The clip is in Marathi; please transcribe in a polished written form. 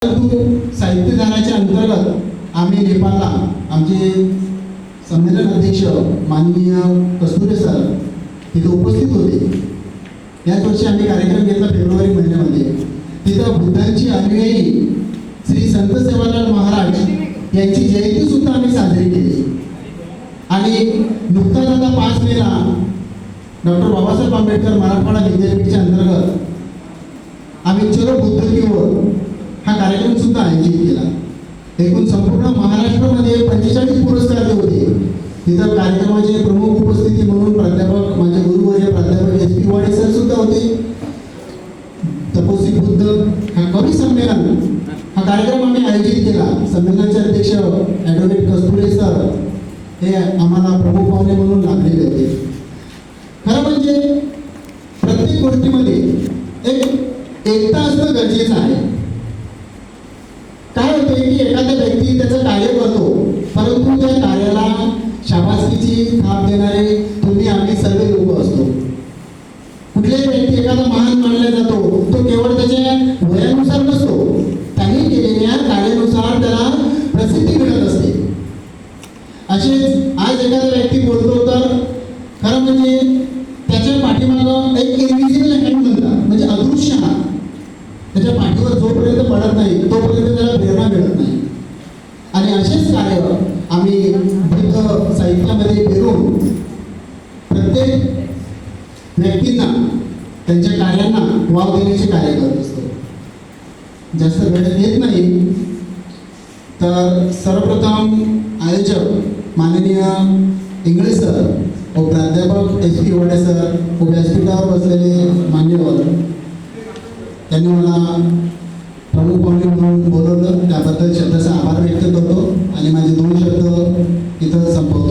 परंतु साहित्य दानाच्या अंतर्गत आम्ही नेपाळला आमचे संमेलन अध्यक्ष माननीय कस्तुरे सर तिथे उपस्थित होते। याच वर्षी आम्ही कार्यक्रम घेतला फेब्रुवारी महिन्यामध्ये। तिथं बुद्धांची अनुयायी श्री संत सेवालाल महाराज यांची जयंती सुद्धा आम्ही साजरी केली। आणि नुकताच आता 5 मेला डॉक्टर बाबासाहेब आंबेडकर मराठवाडा विद्यापीठाच्या अंतर्गत आम्ही चलो बुद्ध की ओर हा कार्यक्रम सुद्धा आयोजित केला। एकूण संपूर्ण महाराष्ट्रामध्ये 45 पुरस्कार होते। तिथं कार्यक्रमाचे प्रमुख उपस्थिती म्हणून प्राध्यापक माझे गुरुवर्य प्राध्यापक SP वाडे सर सुद्धा होते। तपोसी बुद्ध हा कवी संमेलन हा कार्यक्रम आम्ही आयोजित केला। संमेलनाचे अध्यक्ष ॲडव्होकेट कस्तुरे सर हे आम्हाला प्रमुख पाहुणे म्हणून लाभलेले होते। खरं म्हणजे प्रत्येक गोष्टीमध्ये एकता असणं गरजेचं आहे। काय होतं की एखादा व्यक्ती त्याचं कार्य करतो, परंतु त्या कार्याला शाबासकीची थाप देणारे तुम्ही आम्ही सर्व लोक असतो। कुठल्याही व्यक्ती एखादा महान मानला जातो तो केवळ त्याच्या वयानुसार नसतो, त्यांनी केलेल्या कार्यानुसार त्याला प्रसिद्धी मिळत असते। असेच आज एखादा व्यक्ती बोलतो तर खरं म्हणजे त्याच्या पाठीमागं एक इनविजिबल हँड म्हणतात, म्हणजे अदृश्य हात त्याच्या पाठीवर जोपर्यंत पडत नाही तोपर्यंत त्याला प्रेरणा मिळत नाही। आणि असेच कार्य आम्ही बुद्ध साहित्यामध्ये पेरून प्रत्येक व्यक्तींना त्यांच्या कार्यांना वाव देण्याचे कार्य करत असतो। जास्त वेळ घेत नाही तर सर्वप्रथम आयोजक माननीय इंगळे सर व प्राध्यापक SP वाडे सर व व्यासपीठावर बसलेले मान्यवर त्यांनी मला प्रमुख पाहुणे म्हणून बोलवलं, त्याबद्दल शब्दाचा आभार व्यक्त करतो आणि माझे 2 शब्द इथं संपवतो।